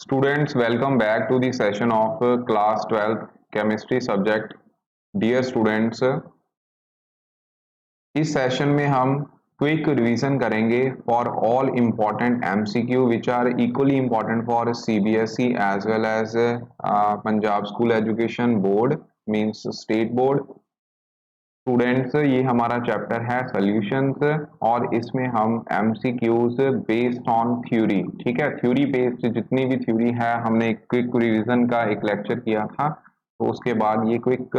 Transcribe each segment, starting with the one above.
Students, welcome back to the session of class 12th chemistry subject. Dear students, इस session में हम quick revision करेंगे for all important MCQ which are equally important for CBSE as well as Punjab school education board means state board. Students, ये हमारा chapter है solutions और इसमें हम एमसीक्यूज बेस्ड ऑन थ्योरी, ठीक है, थ्योरी बेस्ड जितनी भी थ्योरी है हमने क्विक रिवीजन का एक लेक्चर किया था, तो उसके बाद ये क्विक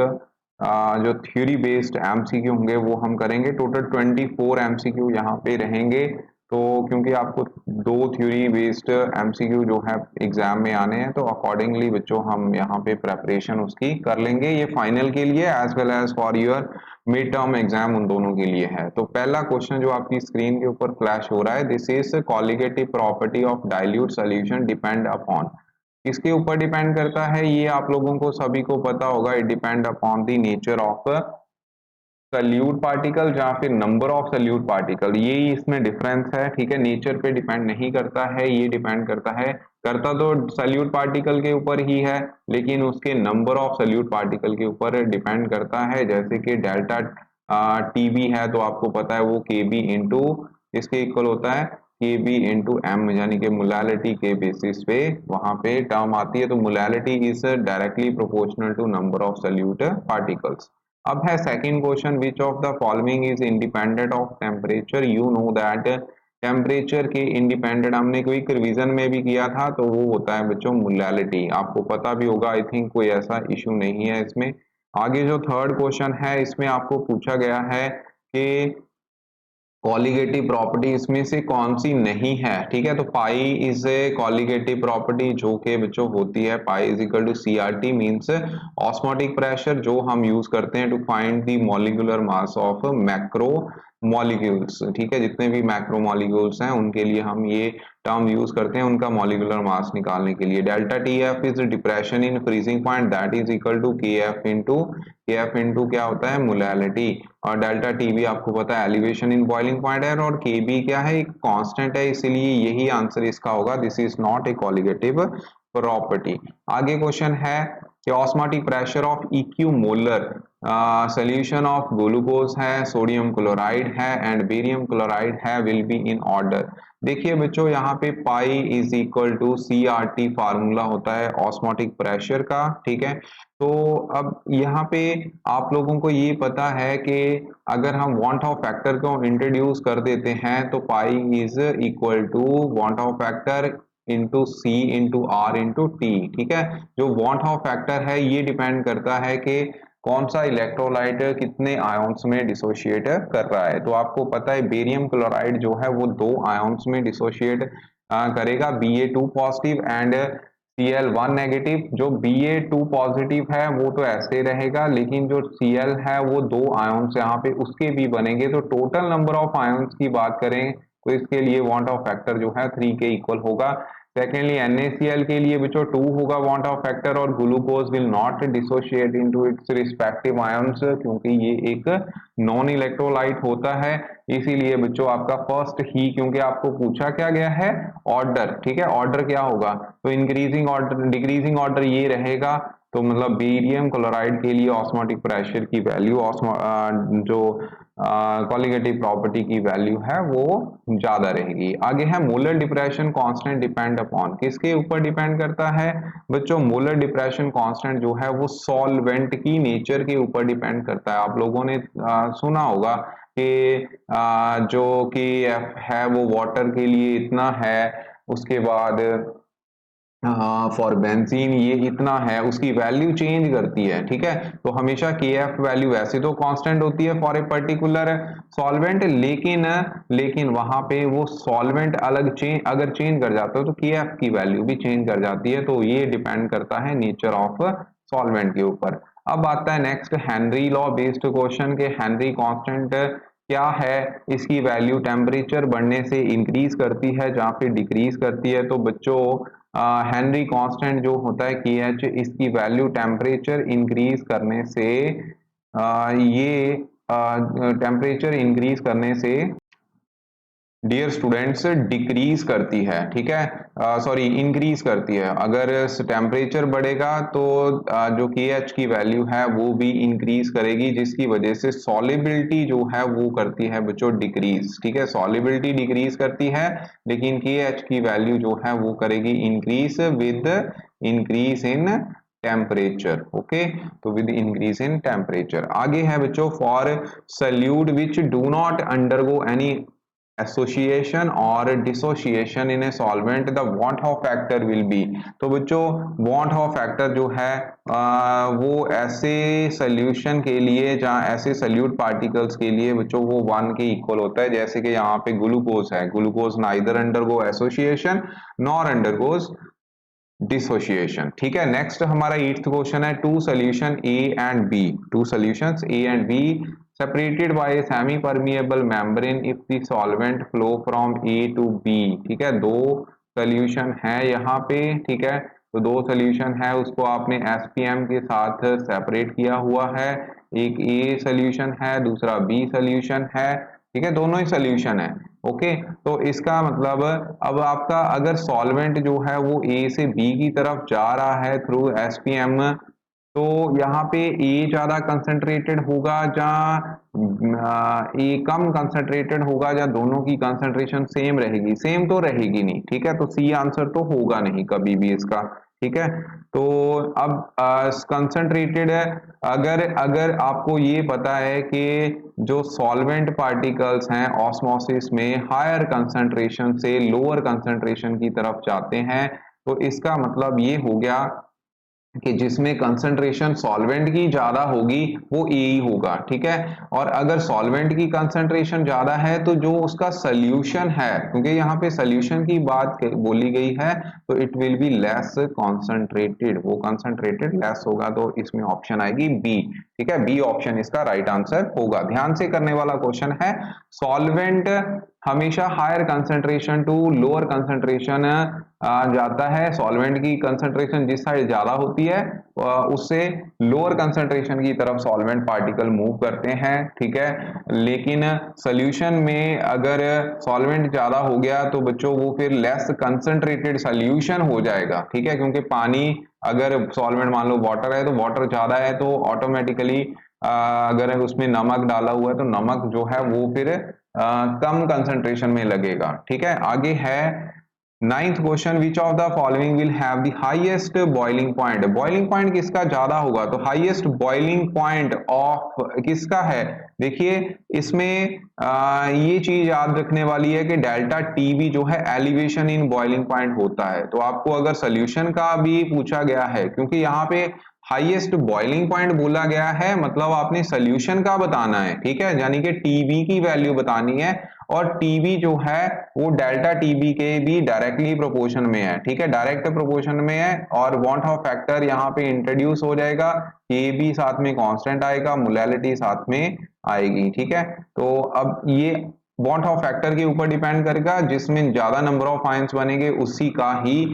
जो थ्योरी बेस्ड एमसीक्यू होंगे वो हम करेंगे। टोटल 24 एमसीक्यू यहाँ पे रहेंगे। तो क्योंकि आपको दो थ्योरी बेस्ड एमसीक्यू जो है एग्जाम में आने हैं, तो अकॉर्डिंगली बच्चों हम यहाँ पे प्रेपरेशन उसकी कर लेंगे। ये फाइनल के लिए as well as for your mid term exam उन दोनों के लिए है। तो पहला क्वेश्चन जो आपकी स्क्रीन के ऊपर फ्लैश हो रहा है, this is colligative property of dilute solution depend upon. किसके ऊपर डिपेंड करता है ये आप लोगों को सभी को पता होगा। It depend upon the nature of solute particle या फिर नंबर ऑफ सल्यूट पार्टिकल, ये इसमें डिफरेंस है, ठीक है। नेचर पे डिपेंड नहीं करता है, ये डिपेंड करता तो सल्यूट पार्टिकल के ऊपर ही है, लेकिन उसके नंबर ऑफ सल्यूट पार्टिकल के ऊपर डिपेंड करता है। जैसे कि डेल्टा टीबी है तो आपको पता है वो के बी इंटू इसके इक्वल होता है के बी इंटू एम, यानी कि मोलैलिटी के बेसिस पे वहां पे टर्म आती है। तो molality is directly proportional to number of solute particles. अब है second question, which of the following is independent of temperature. You know that temperature के इंडिपेंडेंट हमने क्विक रिवीजन में भी किया था, तो वो होता है बच्चों मोलैलिटी। आपको पता भी होगा, आई थिंक कोई ऐसा इशू नहीं है इसमें। आगे जो थर्ड क्वेश्चन है इसमें आपको पूछा गया है कि कॉलिगेटिव प्रॉपर्टी इसमें से कौन सी नहीं है, ठीक है। तो pi is a colligative property जो कि बच्चों होती है pi is equal to C R T, means osmotic pressure जो हम यूज करते हैं to find the molecular mass of macromolecules, ठीक है। जितने भी मैक्रो मॉलिक्यूल्स हैं उनके लिए हम ये टर्म यूज करते हैं उनका मॉलिक्यूलर मास निकालने के लिए। Delta T F is depression in freezing point, that is equal to K F into क्या होता है मोलैलिटी। और डेल्टा टी भी आपको पता है एलिवेशन इन बॉइलिंग पॉइंट है, और के बी क्या है एक कांस्टेंट है, इसलिए यही आंसर इसका होगा। This is not a colligative property. आगे क्वेश्चन है कि osmotic pressure of equimolar solution of glucose है, सोडियम क्लोराइड है एंड बेरियम क्लोराइड है विल बी इन ऑर्डर। देखिए बच्चों यहाँ पे pi is equal to C R T formula होता है ऑस्मोटिक प्रेशर का, ठीक है। तो अब यहाँ पे आप लोगों को ये पता है कि अगर हम वांट ऑफ फैक्टर को इंट्रोड्यूस कर देते हैं तो pi is equal to van't Hoff factor into C into R into T, ठीक है। जो वांट ऑफ फैक्टर है ये डिपेंड करता है कि कौन सा इलेक्ट्रोलाइट कितने आयंस में डिसोशिएट कर रहा है। तो आपको पता है बेरियम क्लोराइड जो है वो 2 आयंस में डिसोशिएट करेगा, Ba2 positive and Cl1 negative. जो Ba2 पॉजिटिव है वो तो ऐसे रहेगा, लेकिन जो Cl है वो 2 आयंस यहाँ पे उसके भी बनेंगे। तो टोटल नंबर ऑफ आयंस की बात करें तो इसके लिए वांट ऑफ फैक्टर जो है 3 के इक्वल होगा। सेकेंडली NaCl के लिए बच्चों 2 होगा वांट ऑफ फैक्टर, और glucose will not dissociate into its respective ions क्योंकि ये एक नॉन इलेक्ट्रोलाइट होता है। इसीलिए बच्चों आपका फर्स्ट ही, क्योंकि आपको पूछा क्या गया है ऑर्डर, ठीक है, ऑर्डर क्या होगा तो इंक्रीजिंग ऑर्डर डिक्रीजिंग ऑर्डर ये रहेगा। तो मतलब बेरियम क्लोराइड के लिए ऑस्मोटिक प्रेशर की वैल्यू जो कॉलिगेटिव प्रॉपर्टी की वैल्यू है वो ज्यादा रहेगी। आगे है molar depression constant depend upon, किसके ऊपर डिपेंड करता है बच्चों। मोलर डिप्रेशन कांस्टेंट जो है वो सॉल्वेंट की नेचर के ऊपर डिपेंड करता है। आप लोगों ने सुना होगा कि जो कि एफ है वो वाटर के लिए इतना है, उसके बाद फॉर बेंजीन ये इतना है, उसकी वैल्यू चेंज करती है, ठीक है। तो हमेशा के एफ वैल्यू वैसे तो कांस्टेंट होती है फॉर ए पर्टिकुलर सॉल्वेंट, लेकिन वहां पे वो सॉल्वेंट अगर चेंज कर जाता है तो के एफ की वैल्यू भी चेंज कर जाती है। तो ये डिपेंड करता है नेचर ऑफ सॉल्वेंट के ऊपर। अब आता है next Henry law based question के हेनरी कांस्टेंट क्या है, इसकी वैल्यू टेम्परेचर बढ़ने से इंक्रीज करती है जहां पे डिक्रीज करती है। तो बच्चों हेनरी कांस्टेंट जो होता है के एच, इसकी वैल्यू टेम्परेचर इंक्रीज करने से ये टेम्परेचर इंक्रीज करने से डियर स्टूडेंट्स डिक्रीज करती है, ठीक है, सॉरी इंक्रीज करती है। अगर टेम्परेचर बढ़ेगा तो जो KH की वैल्यू है वो भी इंक्रीज करेगी, जिसकी वजह से सॉलिबिलिटी जो है वो करती है बच्चों डिक्रीज, ठीक है, सॉलिबिलिटी डिक्रीज करती है, लेकिन KH की वैल्यू जो है वो करेगी increase with increase in temperature. Okay, तो विद इंक्रीज इन टेम्परेचर। आगे है बच्चों, for solute which do not undergo any association और dissociation in a solvent the van't Hoff factor will be. तो बच्चों वॉट ऑफ फैक्टर जो है वो ऐसे सोल्यूशन के लिए, जहाँ ऐसे सल्यूट पार्टिकल्स के लिए बच्चों वो 1 के इक्वल होता है। जैसे कि यहाँ पे ग्लूकोज है, glucose neither undergo association nor undergoes dissociation, ठीक है। नेक्स्ट हमारा 8th क्वेश्चन है, two solution A and B, two solutions A and B separated by a semi permeable membrane if the solvent flow from A to B, ठीक है, दो solution है यहाँ पे, ठीक है, तो दो सोल्यूशन है, उसको आपने SPM के साथ सेपरेट किया हुआ है, एक A सोल्यूशन है, दूसरा B सोल्यूशन है, ठीक है, दोनों ही सोल्यूशन है। ओके, तो इसका मतलब अब आपका अगर सॉल्वेंट जो है वो A से B की तरफ जा रहा है थ्रू SPM, तो यहाँ पे ए ज्यादा कंसंट्रेटेड होगा या ए कम कंसंट्रेटेड होगा, या दोनों की कंसंट्रेशन सेम रहेगी? सेम तो रहेगी नहीं, ठीक है, तो सी आंसर तो होगा नहीं कभी भी इसका, ठीक है। तो अब कंसंट्रेटेड है, अगर अगर आपको ये पता है कि जो सॉल्वेंट पार्टिकल्स हैं ऑस्मोसिस में हायर कंसंट्रेशन से लोअर कंसंट्रेशन की तरफ जाते हैं, तो इसका मतलब ये हो गया कि जिसमें कंसंट्रेशन सॉल्वेंट की ज्यादा होगी वो ए ही होगा, ठीक है। और अगर सॉल्वेंट की कंसंट्रेशन ज्यादा है तो जो उसका सोल्यूशन है, क्योंकि यहाँ पे सोल्यूशन की बात बोली गई है, तो it will be less concentrated, वो कंसंट्रेटेड लेस होगा, तो इसमें ऑप्शन आएगी बी, ठीक है, बी ऑप्शन इसका राइट आंसर होगा। ध्यान से करने वाला क्वेश्चन है, सॉल्वेंट हमेशा higher concentration to lower concentration जाता है, सॉल्वेंट की कंसंट्रेशन जिस साइड ज्यादा होती है उससे लोअर कंसंट्रेशन की तरफ सॉल्वेंट पार्टिकल मूव करते हैं, ठीक है। लेकिन सॉल्यूशन में अगर सॉल्वेंट ज्यादा हो गया तो बच्चों वो फिर लेस कंसंट्रेटेड सॉल्यूशन हो जाएगा, ठीक है, क्योंकि पानी अगर सॉल्वेंट मान लो वाटर है तो वाटर ज्यादा है तो ऑटोमेटिकली अगर उसमें नमक डाला हुआ है तो नमक जो है वो फिर कम कंसंट्रेशन में लगेगा, ठीक है। आगे है 9th question, which of the following will have the highest boiling point. Boiling point किसका ज्यादा होगा? तो हाईएस्ट बॉइलिंग पॉइंट ऑफ किसका है? देखिए इसमें ये चीज याद रखने वाली है कि डेल्टा टीबी जो है एलिवेशन इन बॉइलिंग पॉइंट होता है। तो आपको अगर सोल्यूशन का भी पूछा गया है, क्योंकि यहाँ पे हाईएस्ट बॉइलिंग पॉइंट बोला गया है, मतलब आपने सोल्यूशन का बताना है, ठीक है, यानी कि टीबी की वैल्यू बतानी है, और टीबी जो है वो डेल्टा टीबी के भी डायरेक्टली प्रोपोर्शन में है, ठीक है, डायरेक्ट प्रोपोर्शन में है, और वांट ऑफ फैक्टर यहाँ पे इंट्रोड्यूस हो जाएगा, के भी साथ में कांस्टेंट आएगा, मोलैलिटी साथ में आएगी, ठीक है। तो अब ये वांट ऑफ फैक्टर के ऊपर डिपेंड करेगा, जिसमें ज्यादा नंबर ऑफ आयंस बनेंगे उसी का ही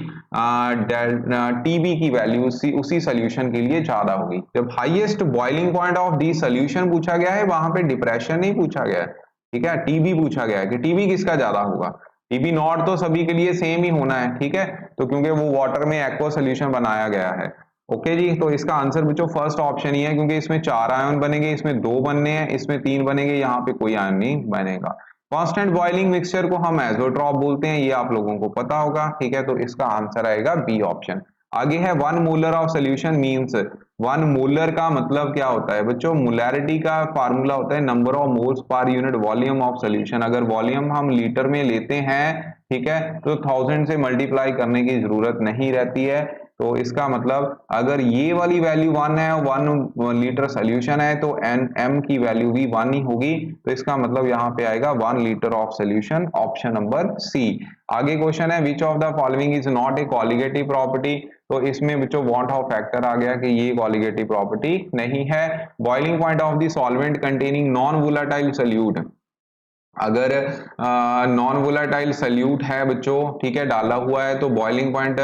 टीबी की वैल्यू उसी सोल्यूशन के लिए ज्यादा होगी। जब highest boiling point of the solution पूछा गया है वहां पे डिप्रेशन नहीं पूछा गया है, ठीक है, टीबी पूछा गया है कि टीबी किसका ज्यादा होगा। टीबी नॉट तो सभी के लिए सेम ही होना है, ठीक है, तो क्योंकि वो वाटर में एक्वा सोल्यूशन बनाया गया है। ओके जी, तो इसका आंसर बच्चों फर्स्ट ऑप्शन ही है, क्योंकि इसमें 4 आयन बनेंगे, इसमें 2 बनने हैं, इसमें 3 बनेंगे, यहाँ पे कोई आयन नहीं बनेगा। कांस्टेंट बॉइलिंग मिक्सचर को हम एज़ोट्रॉप बोलते हैं, ये आप लोगों को पता होगा, ठीक है, तो इसका आंसर आएगा बी ऑप्शन। आगे है 1 molar of solution means. 1 molar का मतलब क्या होता है बच्चों? मोलैरिटी का फार्मूला होता है number of moles per unit volume of solution. अगर वॉल्यूम हम लीटर में लेते हैं, ठीक है, तो 1000 से मल्टीप्लाई करने की जरूरत नहीं रहती है। तो इसका मतलब अगर ये वाली वैल्यू 1 है, 1 लीटर सोल्यूशन है, तो एन एम की वैल्यू भी 1 ही होगी, तो इसका मतलब यहाँ पे आएगा 1 litre of solution, option number C. आगे क्वेश्चन है, which of the following is not a colligative property. तो इसमें बच्चों वांट ऑफ फैक्टर आ गया कि ये कॉलिगेटिव प्रॉपर्टी नहीं है। Boiling point of the solvent containing non volatile solute, अगर नॉन वोलेटाइल सोल्यूट है बच्चों, ठीक है, डाला हुआ है, तो बॉइलिंग पॉइंट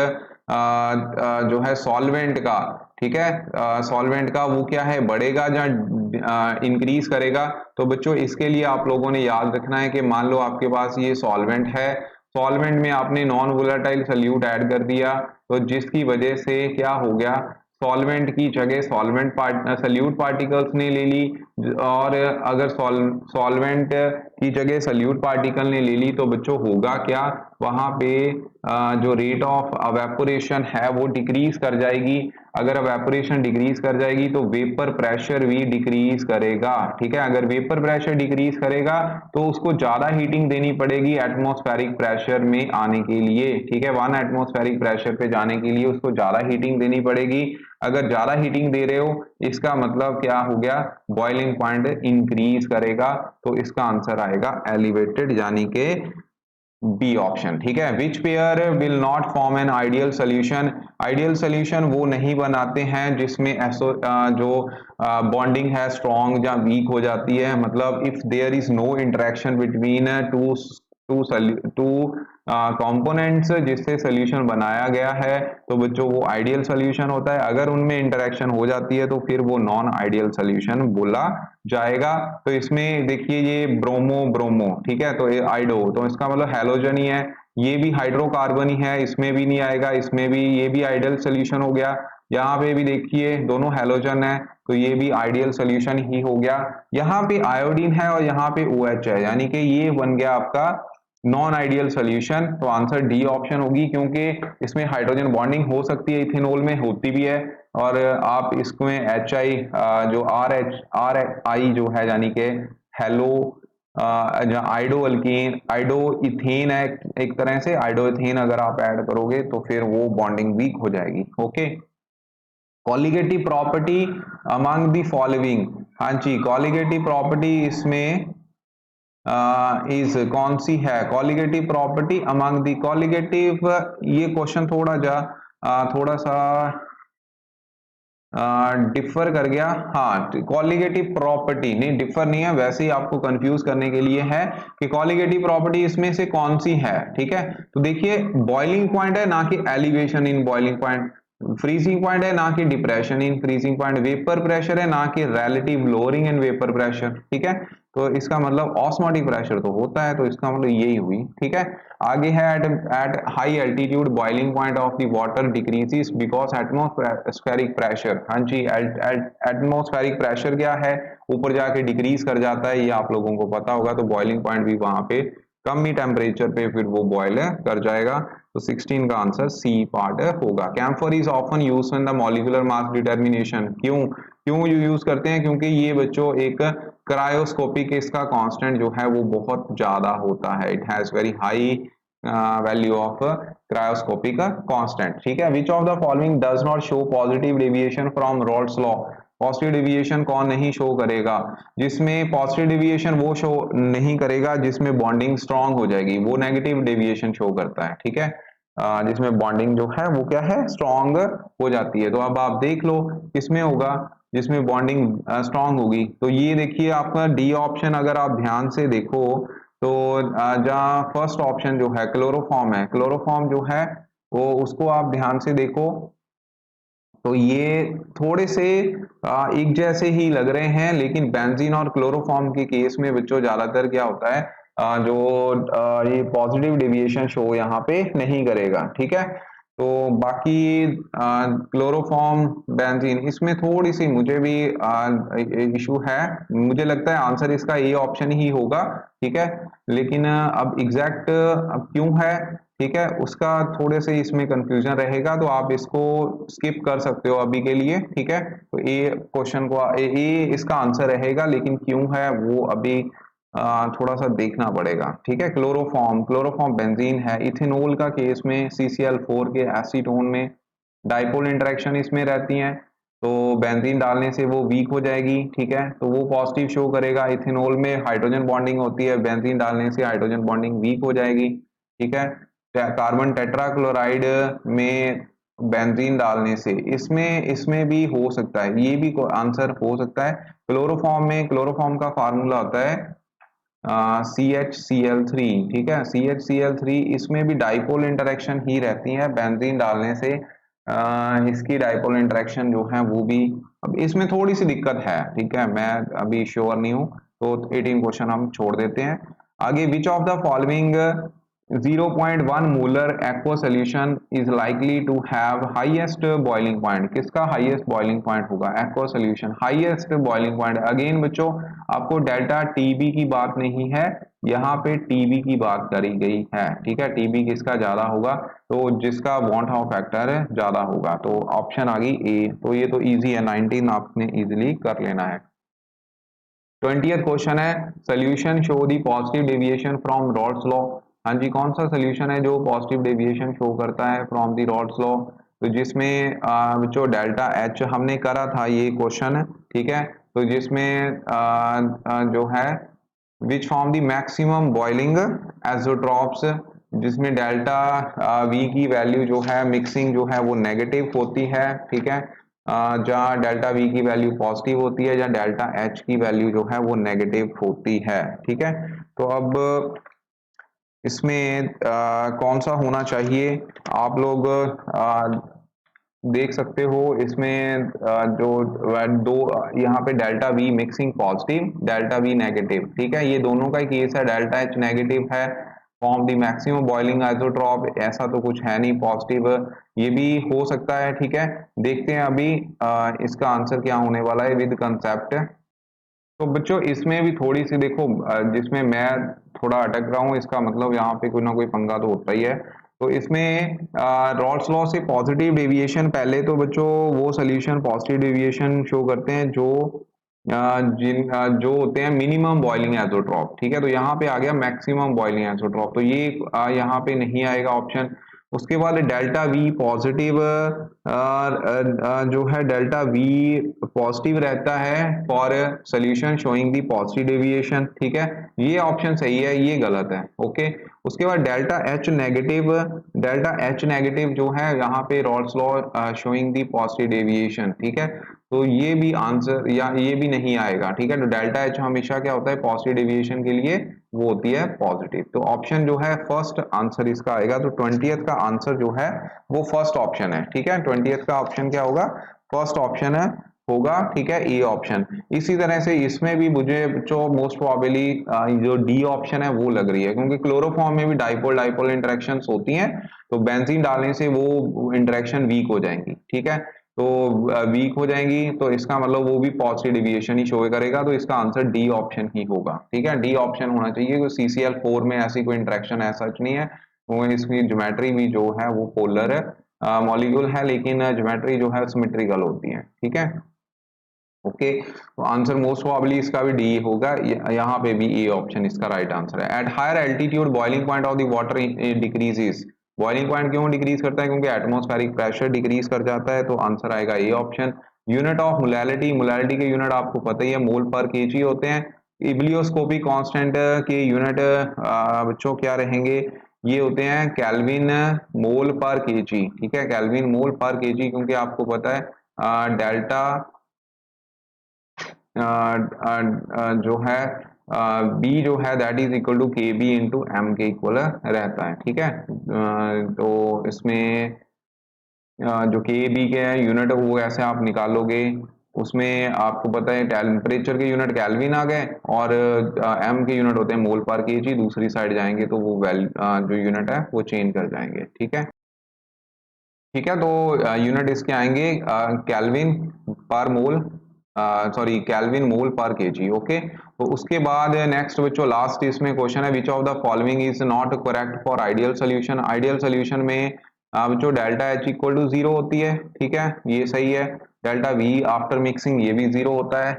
जो है सॉल्वेंट का, ठीक है, सॉल्वेंट का वो क्या है, बढ़ेगा या इंक्रीज करेगा। तो बच्चों इसके लिए आप लोगों ने याद रखना है कि मान लो आपके पास ये सॉल्वेंट है, सॉल्वेंट में आपने नॉन वोलेटाइल सल्यूट ऐड कर दिया, तो जिसकी वजह से क्या हो गया, सॉल्वेंट की जगह सल्यूट पार्टिकल्स ने ले ली, और अगर सॉल्वेंट की जगह सल्यूट पार्टिकल ने ले ली तो बच्चों होगा क्या, वहां पे जो रेट ऑफ अवेपोरेशन है वो डिक्रीज कर जाएगी। अगर अवेपोरेशन डिक्रीज कर जाएगी तो वेपर प्रेशर भी डिक्रीज करेगा, ठीक है। अगर वेपर प्रेशर डिक्रीज करेगा तो उसको ज्यादा हीटिंग देनी पड़ेगी एटमॉस्फेरिक प्रेशर में आने के लिए, ठीक है, 1 एटमॉस्फेरिक प्रेशर पे जाने के लिए उसको ज्यादा हीटिंग देनी पड़ेगी। अगर ज्यादा हीटिंग दे रहे हो इसका मतलब क्या हो गया, बॉइलिंग पॉइंट इंक्रीज करेगा, तो इसका आंसर आएगा एलिवेटेड, यानी कि बी ऑप्शन, ठीक है। Which pair will not form an ideal solution, ideal solution वो नहीं बनाते हैं जिसमें जो बॉन्डिंग है स्ट्रॉन्ग या वीक हो जाती है, मतलब if there is no interaction between two two two components जिससे सोल्यूशन बनाया गया है, तो बच्चों वो आइडियल सोल्यूशन होता है। अगर उनमें इंटरेक्शन हो जाती है तो फिर वो नॉन आइडियल सोल्यूशन बोला जाएगा। तो इसमें देखिए ये ब्रोमो ब्रोमो, ठीक है, तो ये आइडो, तो इसका मतलब हैलोजन ही है, ये भी हाइड्रोकार्बन ही है, इसमें भी नहीं आएगा, इसमें भी, ये भी आइडियल सोल्यूशन हो गया। यहाँ पे भी देखिए दोनों हैलोजन है, तो ये भी आइडियल सोल्यूशन ही हो गया। यहाँ पे आयोडीन है और यहाँ पे OH है, यानी कि ये बन गया आपका नॉन आइडियल सोल्यूशन। तो आंसर डी ऑप्शन होगी, क्योंकि इसमें हाइड्रोजन बॉन्डिंग हो सकती है, इथेनॉल में होती भी है, और आप इसमें HI जो आर आई जो है, यानी कि हेलो आइडो अल्कीन, आइडो इथेन है एक तरह से, आइडो इथेन अगर आप ऐड करोगे तो फिर वो बॉन्डिंग वीक हो जाएगी। Okay, colligative property among the following, हाँ जी, कॉलिगेटिव प्रॉपर्टी इसमें इज कौन सी है, colligative property among the colligative, ये क्वेश्चन थोड़ा सा डिफर कर गया, हाँ, कॉलिगेटिव प्रॉपर्टी नहीं, डिफर नहीं है, वैसे ही आपको कंफ्यूज करने के लिए है कि कॉलिगेटिव प्रॉपर्टी इसमें से कौन सी है, ठीक है। तो देखिए बॉइलिंग पॉइंट है ना कि elevation in boiling point, freezing point है ना कि depression in freezing point, vapour pressure है ना कि relative lowering in vapour pressure, ठीक है। तो इसका मतलब ऑस्मोटिक प्रेशर तो होता है, तो इसका मतलब यही हुई, ठीक है। आगे है at high altitude boiling point of the water decreases because atmospheric pressure, हाँ जी, एटमॉस्फेरिक प्रेशर क्या है, ऊपर जाके डिक्रीज कर जाता है, ये आप लोगों को पता होगा, तो बॉइलिंग पॉइंट भी वहां पे कम ही टेम्परेचर पे फिर वो बॉयल कर जाएगा। तो 16 का आंसर सी पार्ट होगा। Camphor is often use in the molecular mass determination, क्यों क्यों यूज करते हैं, क्योंकि ये बच्चों एक क्रायोस्कोपिक, इसका कांस्टेंट जो है वो बहुत ज्यादा होता है, it has very high value of cryoscopic constant, ठीक है। Which of the following does not show positive deviation from Rawls law, positive deviation कौन नहीं शो करेगा, जिसमें पॉजिटिव डेविएशन वो शो नहीं करेगा जिसमें बॉन्डिंग स्ट्रांग हो जाएगी, वो नेगेटिव डेविएशन शो करता है, ठीक है। जिसमें बॉन्डिंग जो है वो क्या है, स्ट्रांग हो जाती है। तो अब आप देख लो किसमें होगा, जिसमें बॉन्डिंग स्ट्रांग होगी। तो ये देखिए आपका डी ऑप्शन, अगर आप ध्यान से देखो तो जहाँ फर्स्ट ऑप्शन जो है क्लोरोफॉर्म है, क्लोरोफॉर्म जो है वो उसको आप ध्यान से देखो तो ये थोड़े से एक जैसे ही लग रहे हैं, लेकिन बेंजीन और क्लोरोफॉर्म के केस में बच्चों ज्यादातर क्या होता है, जो ये पॉजिटिव डेविएशन शो यहाँ पे नहीं करेगा, ठीक है। तो बाकी क्लोरोफॉर्म बेंजीन इसमें थोड़ी सी मुझे भी इशू है, मुझे लगता है आंसर इसका ए ऑप्शन ही होगा, ठीक है। लेकिन अब एग्जैक्ट क्यों है, ठीक है, उसका थोड़े से इसमें कंफ्यूजन रहेगा, तो आप इसको स्किप कर सकते हो अभी के लिए, ठीक है। तो ए क्वेश्चन को ए इसका आंसर रहेगा, लेकिन क्यों है वो अभी थोड़ा सा देखना पड़ेगा, ठीक है। क्लोरोफॉर्म, क्लोरोफॉर्म बेंजीन है, इथेनॉल का केस में CCl4 के एसीटोन में डाइपोल इंटरेक्शन इसमें रहती हैं, तो बेंजीन डालने से वो वीक हो जाएगी, ठीक है, तो वो पॉजिटिव शो करेगा। इथेनॉल में हाइड्रोजन बॉन्डिंग होती है, बेंजीन डालने से हाइड्रोजन बॉन्डिंग वीक हो जाएगी, ठीक है। कार्बन टेट्राक्लोराइड में बेंजीन डालने से इसमें इसमें भी हो सकता है, ये भी आंसर हो सकता है। क्लोरोफॉर्म में क्लोरोफॉर्म का फार्मूला होता है CHCl3, ठीक है, CHCl3 इसमें भी डाइपोल इंटरेक्शन ही रहती है बेंजीन डालने से। इसकी डाइपोल इंटरेक्शन जो है वो भी, अब इसमें थोड़ी सी दिक्कत है, ठीक है, मैं अभी श्योर नहीं हूँ, तो 18 क्वेश्चन हम छोड़ देते हैं। आगे, which of the following 0.1 molar aqua solution is likely to have highest boiling point, किसका हाईएस्ट बॉइलिंग पॉइंट होगा, aqua solution highest boiling point. Again बच्चों, आपको डेल्टा टीबी की बात नहीं है, यहाँ पे टीबी की बात करी गई है, ठीक है, टीबी किसका ज्यादा होगा, तो जिसका वॉन हाउ फैक्टर ज्यादा होगा, तो ऑप्शन आ गई ए। तो ये तो इजी है, 19 आपने इजीली कर लेना है। 20th क्वेश्चन है, solution show the positive deviation from Rawls law. हाँ जी, कौन सा सोल्यूशन है जो पॉजिटिव डेविएशन शो करता है फ्रॉम दी रॉल्स लॉ, तो जिसमें जो डेल्टा एच हमने करा था ये क्वेश्चन, ठीक है, तो जिसमें जो है which form the maximum boiling azeotropes, जिसमें डेल्टा वी की वैल्यू जो है मिक्सिंग जो है वो नेगेटिव होती है, ठीक है, जहाँ डेल्टा वी की वैल्यू पॉजिटिव होती है, या डेल्टा एच की वैल्यू जो है वो नेगेटिव होती है, ठीक है। तो अब इसमें कौन सा होना चाहिए, आप लोग देख सकते हो, इसमें जो दो यहाँ पे delta we mixing positive, delta we negative, ठीक है, ये दोनों का ही केस है, डेल्टा एच नेगेटिव है, फॉर्म दी मैक्सिमम बॉइलिंग आइसोट्रॉप, ऐसा तो कुछ है नहीं पॉजिटिव, ये भी हो सकता है, ठीक है। देखते हैं अभी इसका आंसर क्या होने वाला है विद कंसेप्ट। तो बच्चों इसमें भी थोड़ी सी देखो, जिसमें मैं थोड़ा अटक रहा हूँ, इसका मतलब यहाँ पे कोई ना कोई पंगा तो होता ही है। तो इसमें रॉल्स लॉ से पॉजिटिव डेविएशन, पहले तो बच्चों वो सोल्यूशन पॉजिटिव डेविएशन शो करते हैं जो जो होते हैं मिनिमम बॉइलिंग आइसोट्रॉप, ठीक है, तो यहाँ पे आ गया मैक्सिमम बॉइलिंग आइसोट्रॉप, तो ये यहाँ पे नहीं आएगा ऑप्शन। उसके बाद डेल्टा वी पॉजिटिव, जो है डेल्टा वी पॉजिटिव रहता है for solution showing the positive deviation, ठीक है, ये ऑप्शन सही है, ये गलत है, ओके। उसके बाद delta H negative, delta H negative जो है यहाँ पे Rawls law showing the positive deviation, ठीक है, तो ये भी आंसर, या ये भी नहीं आएगा, ठीक है, तो डेल्टा एच हमेशा क्या होता है पॉजिटिव डेविएशन के लिए, वो होती है पॉजिटिव, तो ऑप्शन जो है फर्स्ट आंसर इसका आएगा। तो 20th का आंसर जो है वो फर्स्ट ऑप्शन है, ठीक है, 20th का ऑप्शन क्या होगा, फर्स्ट ऑप्शन है होगा, ठीक है, ए ऑप्शन। इसी तरह से इसमें भी मुझे जो मोस्ट प्रोबेबली जो डी ऑप्शन है वो लग रही है, क्योंकि क्लोरोफॉर्म में भी डाइपोल डाइपोल इंटरेक्शन होती हैं, तो बेंजीन डालने से वो इंटरेक्शन वीक हो जाएंगी, ठीक है, तो वीक हो जाएंगी, तो इसका मतलब वो भी पॉजिटिव डेविएशन ही शो करेगा, तो इसका आंसर डी ऑप्शन ही होगा, ठीक है, डी ऑप्शन होना चाहिए, क्योंकि CCl4 में ऐसी कोई इंटरेक्शन ऐसा नहीं है, वो इसकी ज्योमेट्री भी जो है वो पोलर है, मॉलिक्यूल है, लेकिन ज्योमेट्री जो है सिमेट्रिकल होती है, ठीक है, ओके। तो आंसर मोस्ट प्रोबेबली इसका भी डी होगा, यहाँ पे भी ए ऑप्शन इसका राइट आंसर है। At higher altitude boiling point of the water decreases, boiling point क्यों डिक्रीज करता है, क्योंकि एटमॉस्फेरिक प्रेशर डिक्रीज कर जाता है, तो आंसर आएगा A option. Unit of molality, molality के यूनिट आपको पता ही है मोल पर केजी होते हैं। इब्लियोस्कोपिक कांस्टेंट के यूनिट बच्चों क्या रहेंगे, ये होते हैं केल्विन मोल पर केजी, ठीक है, केल्विन मोल पर केजी, क्योंकि आपको पता है डेल्टा जो है बी जो है दैट इज इक्वल टू के बी इंटू एम के इक्वल रहता है, ठीक है, तो इसमें जो के बी के यूनिट वो ऐसे आप निकालोगे, उसमें आपको पता है टेम्परेचर के यूनिट केल्विन आ गए, और एम के यूनिट होते हैं मोल पर केजी, दूसरी साइड जाएंगे तो वो जो यूनिट है वो चेंज कर जाएंगे, ठीक है, ठीक है, तो यूनिट इसके आएंगे केल्विन पर मोल, सॉरी केल्विन मोल पर केजी, ओके। तो उसके बाद नेक्स्ट बच्चों लास्ट इसमें क्वेश्चन है, which of the following is not correct for ideal solution. Ideal solution में बच्चों डेल्टा एच इक्वल टू 0 होती है, ठीक है, ये सही है, डेल्टा वी आफ्टर मिक्सिंग ये भी 0 होता है,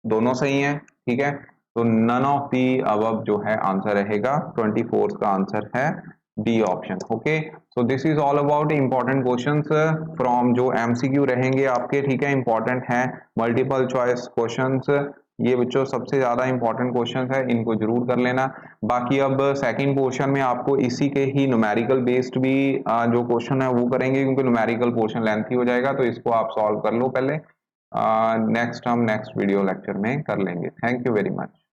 दोनों सही है, ठीक है, तो नन ऑफ दी अबव जो है आंसर रहेगा, 24 का आंसर है D option, okay. So this is all about important questions from जो एमसीक्यू रहेंगे आपके, ठीक है, इंपॉर्टेंट है, मल्टीपल चॉइस क्वेश्चंस, ये बच्चों सबसे ज्यादा इंपॉर्टेंट क्वेश्चंस है, इनको जरूर कर लेना। बाकी अब सेकंड पोर्शन में आपको इसी के ही न्यूमेरिकल बेस्ड भी जो क्वेश्चन है वो करेंगे, क्योंकि न्यूमेरिकल पोर्शन लेंथी हो जाएगा, तो इसको आप सॉल्व कर लो पहले, नेक्स्ट हम नेक्स्ट वीडियो लेक्चर में कर लेंगे। Thank you very much.